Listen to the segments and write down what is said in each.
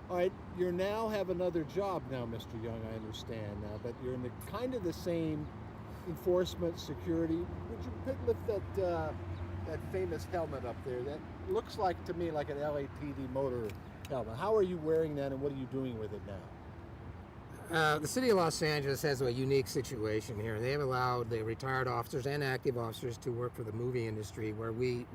All right, you now have another job now, Mr. Young, I understand now, but you're in the kind of the same enforcement, security. Would you lift that famous helmet up there? That looks like to me like an LAPD motor helmet. How are you wearing that, and what are you doing with it now? The city of Los Angeles has a unique situation here. They have allowed the retired officers and active officers to work for the movie industry, where we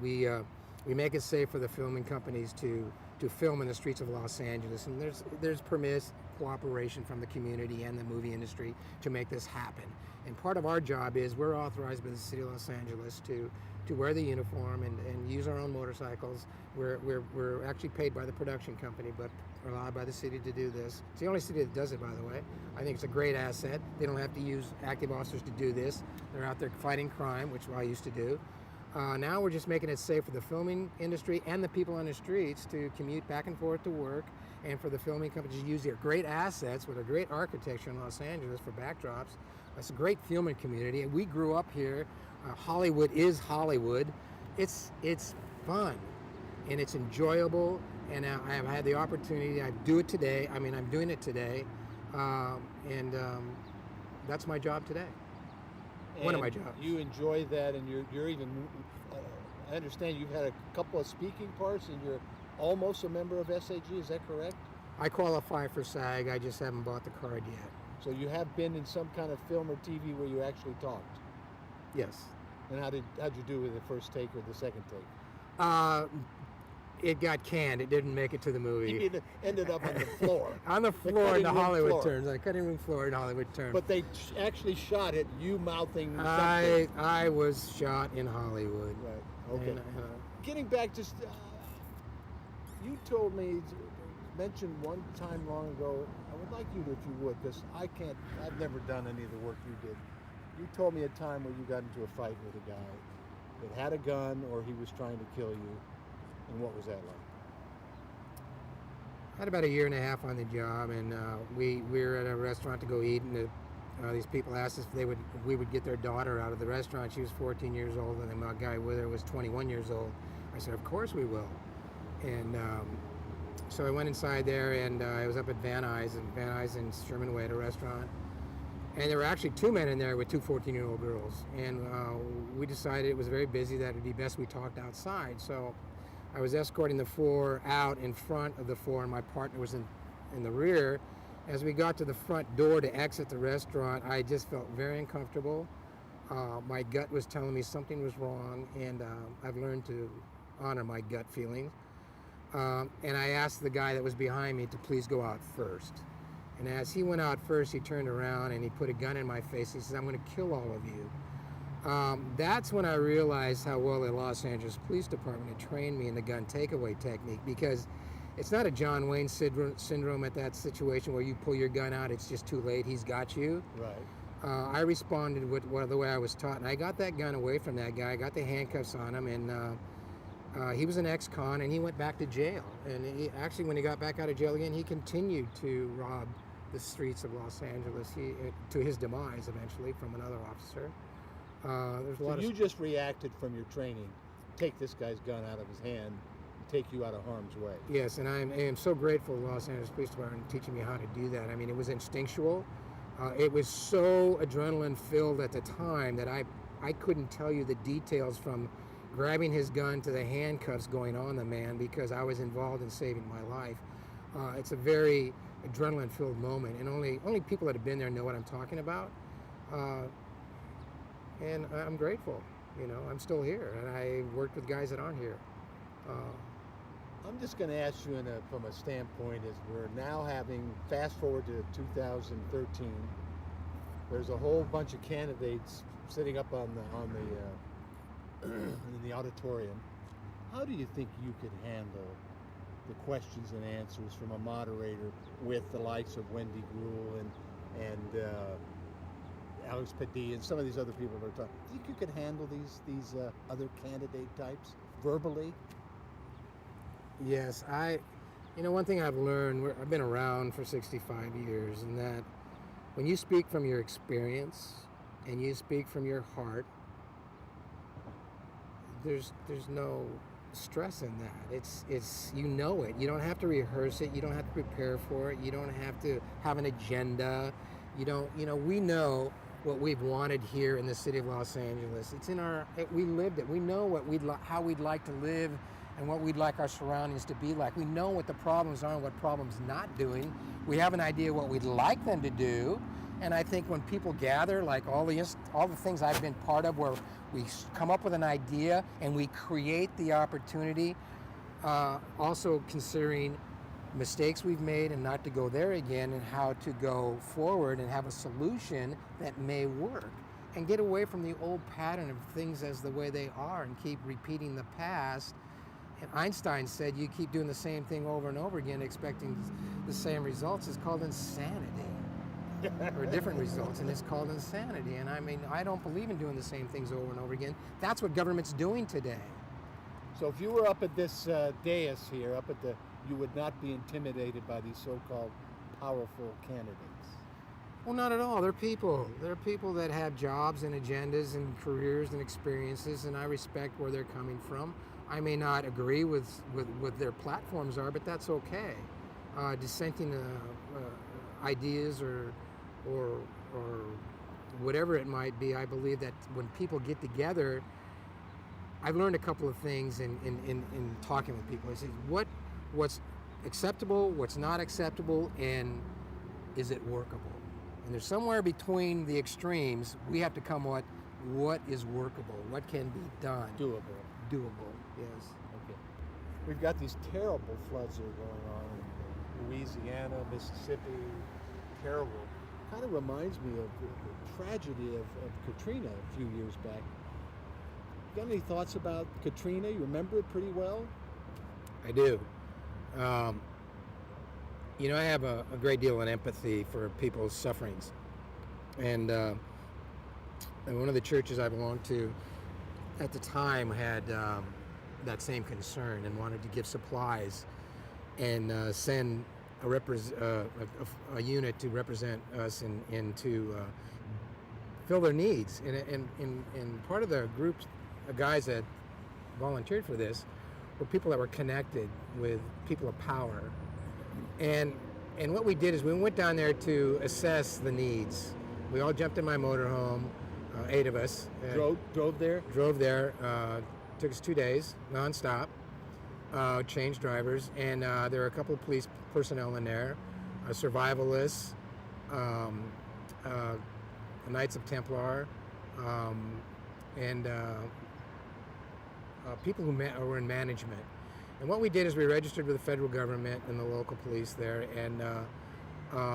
make it safe for the filming companies to film in the streets of Los Angeles. And there's permits, cooperation from the community and the movie industry to make this happen. And part of our job is we're authorized by the city of Los Angeles to wear the uniform and use our own motorcycles. We're actually paid by the production company, but allowed by the city to do this. It's the only city that does it, by the way. I think it's a great asset. They don't have to use active officers to do this. They're out there fighting crime, which I used to do. Now we're just making it safe for the filming industry and the people on the streets to commute back and forth to work, and for the filming companies to use their great assets with a great architecture in Los Angeles for backdrops. It's a great filming community, and we grew up here. Hollywood is Hollywood. It's fun, and it's enjoyable, and I have had the opportunity. I do it today. I mean, I'm doing it today, and that's my job today. And one of my jobs. You enjoy that, and you're even. I understand you've had a couple of speaking parts, and you're almost a member of SAG. Is that correct? I qualify for SAG. I just haven't bought the card yet. So you have been in some kind of film or TV where you actually talked. Yes. And how'd you do with the first take or the second take? It got canned. It didn't make it to the movie. You ended up on the floor. On the floor in the Hollywood turns. On the cutting room floor in Hollywood turns. But they actually shot it, you mouthing something. I was shot in Hollywood. Right. Okay. And, getting back, just you told me, mentioned one time long ago. I would like you to, if you would, because I've never done any of the work you did. You told me a time where you got into a fight with a guy that had a gun or he was trying to kill you. And what was that like? I had about a year and a half on the job, and we were at a restaurant to go eat, and these people asked us if we would get their daughter out of the restaurant. She was 14 years old, and the guy with her was 21 years old. I said, of course we will. And so I went inside there, and I was up at Van Nuys and Sherman Way at a restaurant. And there were actually two men in there with two 14-year-old girls. And we decided it was very busy, that it would be best we talked outside. So I was escorting the four out in front of the four, and my partner was in the rear. As we got to the front door to exit the restaurant, I just felt very uncomfortable. My gut was telling me something was wrong, and I've learned to honor my gut feelings. And I asked the guy that was behind me to please go out first. And as he went out first, he turned around and he put a gun in my face. He says, I'm going to kill all of you. That's when I realized how well the Los Angeles Police Department had trained me in the gun takeaway technique, because it's not a John Wayne syndrome at that situation where you pull your gun out, it's just too late, he's got you. Right. I responded with the way I was taught, and I got that gun away from that guy. I got the handcuffs on him, and he was an ex-con, and he went back to jail. And actually, when he got back out of jail again, he continued to rob the streets of Los Angeles, to his demise eventually from another officer. There's a lot you just reacted from your training, take this guy's gun out of his hand, and take you out of harm's way. Yes, and I am so grateful to the Los Angeles Police Department teaching me how to do that. I mean, it was instinctual. It was so adrenaline-filled at the time that I couldn't tell you the details from grabbing his gun to the handcuffs going on the man, because I was involved in saving my life. It's a very adrenaline-filled moment, and only people that have been there know what I'm talking about. And I'm grateful. I'm still here, and I worked with guys that aren't here. I'm just going to ask you from a standpoint, as we're now having, fast forward to 2013, there's a whole bunch of candidates sitting up in the auditorium. How do you think you could handle the questions and answers from a moderator with the likes of Wendy Gruhl and Alex PD and some of these other people that are talking? Do you think you could handle these other candidate types verbally? Yes, one thing I've learned, I've been around for 65 years, and that when you speak from your experience and you speak from your heart, there's no stressing that. It's you know it. You don't have to rehearse it. You don't have to prepare for it. You don't have to have an agenda. You don't. We know what we've wanted here in the city of Los Angeles. It's in our. We lived it. We know what how we'd like to live, and what we'd like our surroundings to be like. We know what the problems are and what problems not doing. We have an idea what we'd like them to do. And I think when people gather, like all the things I've been part of, where we come up with an idea and we create the opportunity, also considering mistakes we've made and not to go there again, and how to go forward and have a solution that may work, and get away from the old pattern of things as the way they are and keep repeating the past. And Einstein said you keep doing the same thing over and over again expecting the same results is called insanity. Or different results, and it's called insanity. And I mean, I don't believe in doing the same things over and over again. That's what government's doing today. So if you were up at this dais here, you would not be intimidated by these so-called powerful candidates. Well, not at all. They're people. They're people that have jobs and agendas and careers and experiences, and I respect where they're coming from. I may not agree with what their platforms are, but that's okay. Dissenting ideas or whatever it might be, I believe that when people get together, I've learned a couple of things in talking with people. I say, what's acceptable, what's not acceptable, and is it workable? And there's somewhere between the extremes, we have to come what is workable, what can be done. Doable, yes. Okay. We've got these terrible floods that are going on in Louisiana, Mississippi, terrible. Kind of reminds me of the tragedy of Katrina a few years back. You got any thoughts about Katrina? You remember it pretty well? I do. I have a great deal of empathy for people's sufferings. And one of the churches I belonged to at the time had that same concern and wanted to give supplies and send a unit to represent us and to fill their needs. And part of the group of guys that volunteered for this were people that were connected with people of power. And what we did is we went down there to assess the needs. We all jumped in my motorhome, 8 of us. Drove there? Drove there. Took us 2 days, nonstop. Changed drivers, and there were a couple of police personnel in there, survivalists, Knights of Templar, and people who were in management. And what we did is we registered with the federal government and the local police there, and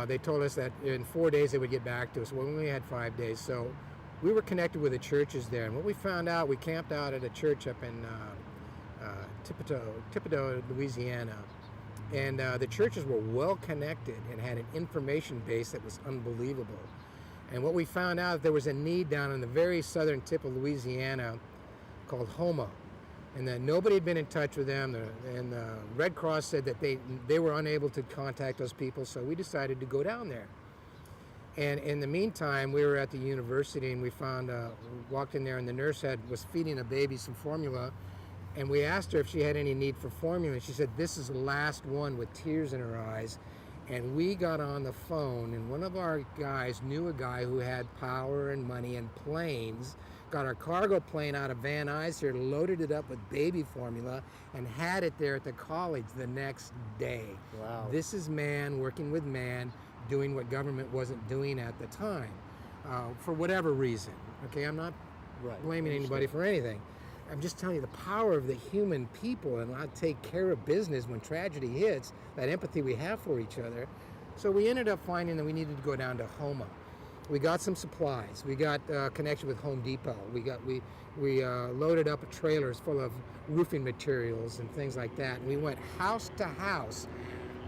they told us that in 4 days they would get back to us. Well, we only had 5 days, so we were connected with the churches there. And what we found out, we camped out at a church up in Thibodaux, Louisiana, and the churches were well connected and had an information base that was unbelievable. And what we found out, there was a need down in the very southern tip of Louisiana called Houma, and that nobody had been in touch with them. And the Red Cross said that they were unable to contact those people, so we decided to go down there. And in the meantime, we were at the university, and we walked in there, and the nurse was feeding a baby some formula. And we asked her if she had any need for formula. And she said, this is the last one, with tears in her eyes. And we got on the phone, and one of our guys knew a guy who had power and money and planes, got our cargo plane out of Van Nuys here, loaded it up with baby formula, and had it there at the college the next day. Wow. This is man working with man, doing what government wasn't doing at the time, for whatever reason. Okay, I'm not blaming anybody for anything. I'm just telling you the power of the human people, and I take care of business when tragedy hits, that empathy we have for each other. So we ended up finding that we needed to go down to Houma. We got some supplies. We got connection with Home Depot. We loaded up trailers full of roofing materials and things like that. And we went house to house.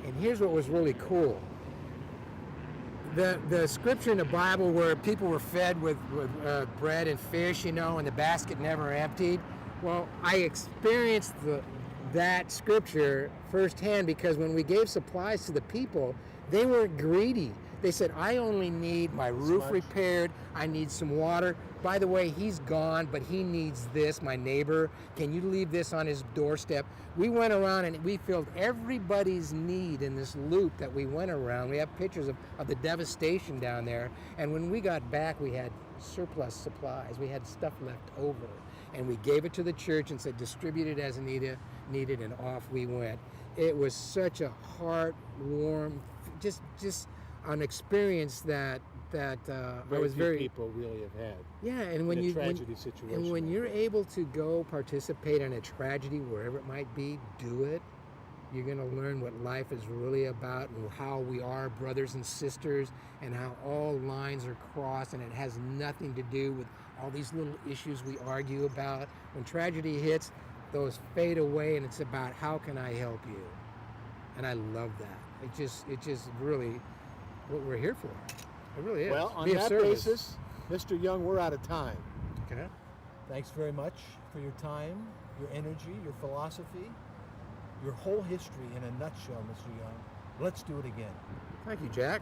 And here's what was really cool. The scripture in the Bible where people were fed with bread and fish, and the basket never emptied. Well, I experienced that scripture firsthand, because when we gave supplies to the people, they weren't greedy. They said, I only need my roof much? repaired. I need some water. By the way, he's gone, but he needs this, my neighbor. Can you leave this on his doorstep? We went around and we filled everybody's need in this loop that we went around. We have pictures of the devastation down there. And when we got back, we had surplus supplies. We had stuff left over. And we gave it to the church and said, distribute it as needed, and off we went. It was such a heartwarming, just an experience that I was few very people really have had. Yeah, and when in a you tragedy situation. and when you're able to go participate in a tragedy wherever it might be, do it. You're going to learn what life is really about and how we are brothers and sisters and how all lines are crossed, and it has nothing to do with all these little issues we argue about. When tragedy hits, those fade away, and it's about how can I help you? And I love that. It just really what we're here for. It really is. Well, on Be of that service. basis, Mr. Young, we're out of time. Okay. Thanks very much for your time, your energy, your philosophy, your whole history in a nutshell, Mr. Young. Let's do it again. Thank you, Jack.